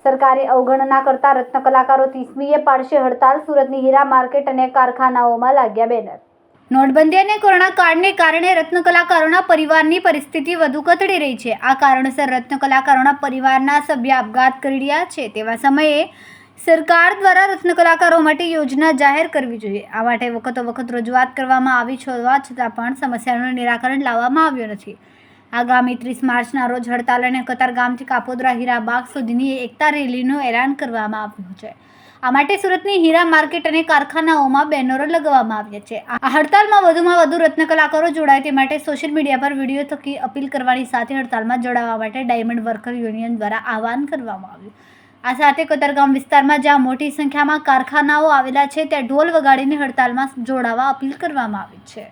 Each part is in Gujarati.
સરકારે અવગણના કરતા રત્ન કલાકારો 30મીએ પાડશે હડતાલ. સુરતની હીરા માર્કેટ અને કારખાનાઓમાં લાગ્યા બેનર. નોટબંધી અને કોરોના કાળને કારણે રત્ન કલાકારોના પરિવારની પરિસ્થિતિ વધુ કથળી રહી છે. આ કારણસર રત્ન કલાકારોના પરિવારના સભ્ય આપઘાત કરી રહ્યા છે. તેવા સમયે સરકાર દ્વારા રત્ન કલાકારો માટે યોજના જાહેર કરવી જોઈએ. આ માટે વખત રજૂઆત કરવામાં આવી હોવા છતાં પણ સમસ્યાનું નિરાકરણ લાવવામાં આવ્યું નથી. આગામી 30 માર્ચના રોજ હડતાલ અને કતારગામથી કાપોદ્રા હીરાબાગ સુધીની એકતા રેલીનું એલાન કરવામાં આવ્યું છે. આ માટે સુરતની હીરા માર્કેટ અને કારખાનાઓમાં બેનરો લગાવવામાં આવ્યા છે. આ હડતાલમાં વધુમાં વધુ રત્ન કલાકારો જોડાય તે માટે સોશિયલ મીડિયા પર વિડીયો થકી અપીલ કરવાની સાથે હડતાલમાં જોડાવા માટે ડાયમંડ વર્કર યુનિયન દ્વારા આહવાન કરવામાં આવ્યું. આ સાથે કતારગામ વિસ્તારમાં જ્યાં મોટી સંખ્યામાં કારખાનાઓ આવેલા છે ત્યાં ઢોલ વગાડીને હડતાલમાં જોડાવા અપીલ કરવામાં આવી છે.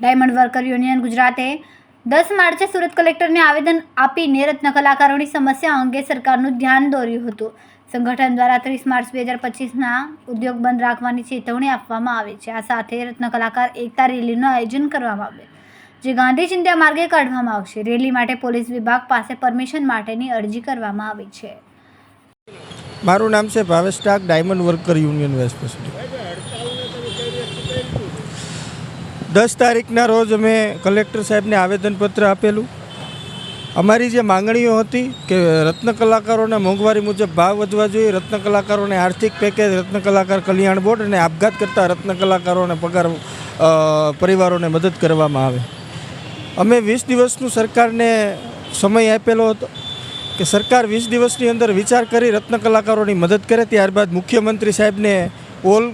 ડાયમંડ વર્કર યુનિયન ગુજરાતે 10 માર્ચે સુરત કલેક્ટરને આવેદન આપીને રત્ન કલાકારોની સમસ્યા અંગે સરકારનું ધ્યાન દોર્યું હતું. સંગઠન દ્વારા 30 માર્ચ 2025ના ઉદ્યોગ બંધ રાખવાની ચેતવણી આપવામાં આવી છે. આ સાથે રત્ન કલાકાર એકતા રેલીનું આયોજન કરવામાં આવ્યું, જે ગાંધી ચિંધ્યા માર્ગે કાઢવામાં આવશે. રેલી માટે પોલીસ વિભાગ પાસે પરમિશન માટેની અરજી કરવામાં આવી છે. મારું નામ છે Bhavesh Tak, diamond worker union west president. 10 તારીખના રોજ અમે કલેક્ટર સાહેબને આવેદનપત્ર આપેલું. અમારી જે માંગણીઓ હતી કે રત્ન કલાકારોને મોંઘવારી મુજબ ભાવ વધવા જોઈએ, રત્ન કલાકારોને આર્થિક પેકેજ, રત્ન કલાકાર કલ્યાણ બોર્ડ અને આપઘાત કરતા રત્ન કલાકારોને પગાર પરિવારોને મદદ કરવામાં આવે. અમે 20 દિવસનું સરકારને સમય આપેલો હતો કે સરકાર 20 દિવસની અંદર વિચાર કરી રત્ન કલાકારોની મદદ કરે. ત્યારબાદ મુખ્યમંત્રી સાહેબને ઓલ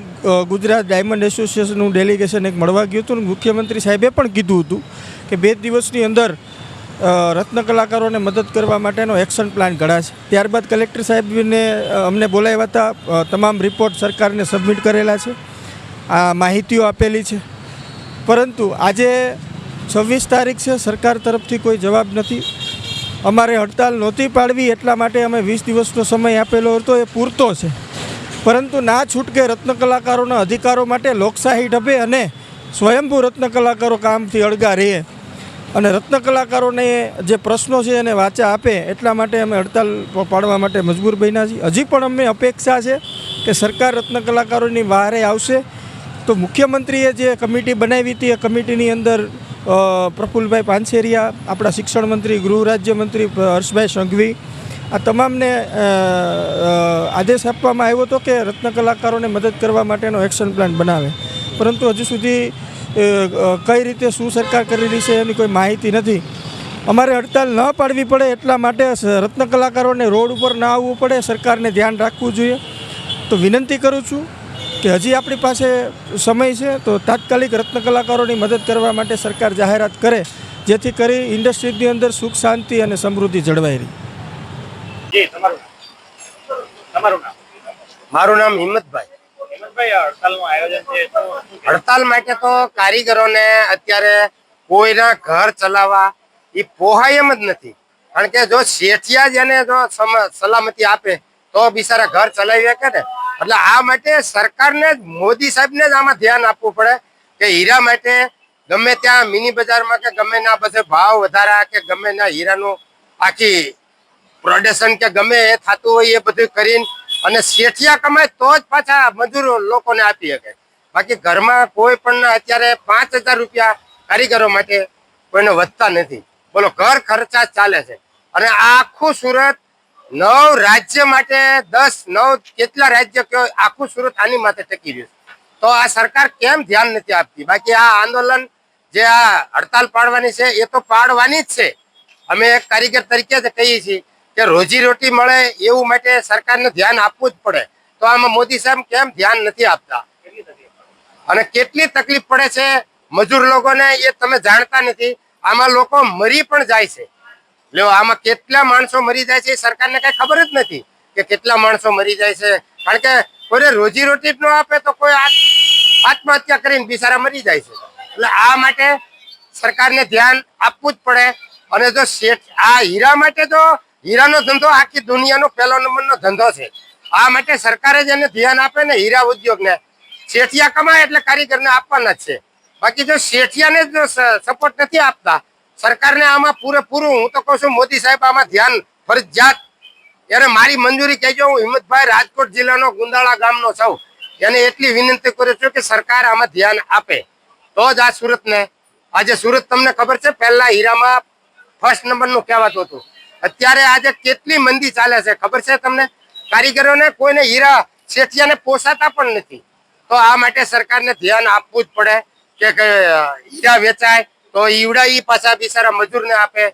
ગુજરાત ડાયમંડ એસોસિએશનનું ડેલિગેશન એક મળવા ગયું હતું. મુખ્યમંત્રી સાહેબે પણ કીધું હતું કે 2 દિવસની અંદર રત્ન કલાકારોને મદદ કરવા માટેનો એક્શન પ્લાન ઘડાશે. ત્યારબાદ કલેક્ટર સાહેબને અમને બોલાવ્યા હતા. તમામ રિપોર્ટ સરકારને સબમિટ કરેલા છે, આ માહિતીઓ આપેલી છે. પરંતુ આજે 26 તારીખ છે, સરકાર તરફથી કોઈ જવાબ નથી. અમારે હડતાલ નહોતી પાડવી એટલા માટે અમે 20 દિવસનો સમય આપેલો હતો, એ પૂરતો છે. પરંતુ ના છૂટકે રત્ન કલાકારોના અધિકારો માટે લોકશાહી ઢબે અને સ્વયંભૂ રત્ન કલાકારો કામથી અળગા રહે અને રત્ન કલાકારોને જે પ્રશ્નો છે એને વાચા આપે એટલા માટે અમે હડતાલ પાડવા માટે મજબૂર બન્યા છીએ. હજી પણ અમે અપેક્ષા છે કે સરકાર રત્ન કલાકારોની વહારે આવશે તો મુખ્યમંત્રીએ જે કમિટી બનાવી હતી એ કમિટીની અંદર પ્રફુલભાઈ પાનસેરિયા, આપણા શિક્ષણ મંત્રી, ગૃહ રાજ્યમંત્રી હર્ષભાઈ સંઘવી, આ તમામને આદેશ આપવામાં આવ્યો હતો કે રત્ન કલાકારોને મદદ કરવા માટેનો એક્શન પ્લાન બનાવે. પરંતુ હજુ સુધી કઈ રીતે શું સરકાર કરી રહી છે એની કોઈ માહિતી નથી. અમારે હડતાલ ન પાડવી પડે એટલા માટે રત્ન કલાકારોને રોડ ઉપર ના આવવું પડે, સરકારને ધ્યાન રાખવું જોઈએ. તો વિનંતી કરું છું કે હજી આપણી પાસે સમય છે તો તાત્કાલિક રત્ન કલાકારોની મદદ કરવા માટે સરકાર જાહેરાત કરે, જેથી કરી ઇન્ડસ્ટ્રીની અંદર સુખ, શાંતિ અને સમૃદ્ધિ જળવાઈ રહી. મારું નામ હિંમતભાઈ. હડતાલ માટે તો કારીગરોને અત્યારે કોઈના ઘર ચલાવવા એ પોહાય એમ જ નથી. કારણ કે જો શેઠિયા જ એને જો સલામતી આપે તો બિચારા ઘર ચલાવી શકે ને. એટલે આ માટે સરકારને મોદી સાહેબને જ આમાં ધ્યાન આપવું પડે કે હીરા માટે ગમે ત્યાં મિની બજારમાં કે ગમે ના બધે ભાવ વધારા કે ગમે ના હીરાનું આખી પ્રોડક્શન કે ગમે એ થતું હોય એ બધું કરીને અને શેઠિયા કમાય તો જ પાછા મજૂર લોકોને આપી શકે. બાકી ઘરમાં કોઈ પણ અત્યારે 5,000 રૂપિયા કારીગરો માટે કોઈને વધતા નથી. બોલો, ઘર ખર્ચા ચાલે છે. અને આખું સુરત 9 રાજ્ય માટે 10-9 કેટલા રાજ્ય કયો આખું સુરત આની માટે ટકી રહ્યું છે. તો આ સરકાર કેમ ધ્યાન નથી આપતી? બાકી આ આંદોલન જે આ હડતાલ પાડવાની છે એ તો પાડવાની જ છે. અમે એક કારીગર તરીકે જ કહીએ છીએ કે રોજી રોટી મળે એવું માટે સરકારને ધ્યાન આપવું જ પડે. તો આમાં મોદી સાહેબ કેમ ધ્યાન નથી આપતા? અને કેટલી તકલીફ પડે છે મજૂર લોકોને એ તમે જાણતા નથી. આમાં લોકો મરી પણ જાય છે. લ્યો, આમાં કેટલા માણસો મરી જાય છે સરકારને કઈ ખબર જ નથી કે કેટલા માણસો મરી જાય છે. કારણ કે કોઈને રોજી રોટી જ ન આપે તો કોઈ આત્મહત્યા કરીને બિચારા મરી જાય છે. એટલે આ માટે સરકારને ધ્યાન આપવું જ પડે. અને જો આ હીરા માટે તો હીરાનો ધંધો આખી દુનિયાનો પહેલો નંબરનો ધંધો છે. આ માટે સરકારે જ એને ધ્યાન આપે ને હીરા ઉદ્યોગને. શેઠિયા કમાય એટલે કારીગરને આપવાના જ છે. બાકી જો શેઠિયાને જ સપોર્ટ નથી આપતા સરકારને આમાં પૂરેપૂરું, હું તો કહું છું મોદી સાહેબ આમાં ધ્યાન ફરજિયાત એને મારી મંજૂરી કહેજો. હું હિંમતભાઈ રાજકોટ જિલ્લાનો ગુંદાળા ગામનો છું. એને એટલી વિનંતી કરું છું કે સરકાર આમાં ધ્યાન આપે તો જ આ સુરતને, આજે સુરત તમને ખબર છે પહેલા હીરામાં ફર્સ્ટ નંબરનું કહેવાતું હતું, અત્યારે આજે કેટલી મંદી ચાલે છે ખબર છે તમને? કારીગરોને કોઈને હીરા શેઠિયાને પોસાતા પણ નથી. તો આ માટે સરકારને ધ્યાન આપવું જ પડે કે હીરા વેચાય તો ઈવડા ઈ પાછા બિચારા મજૂરને આપે.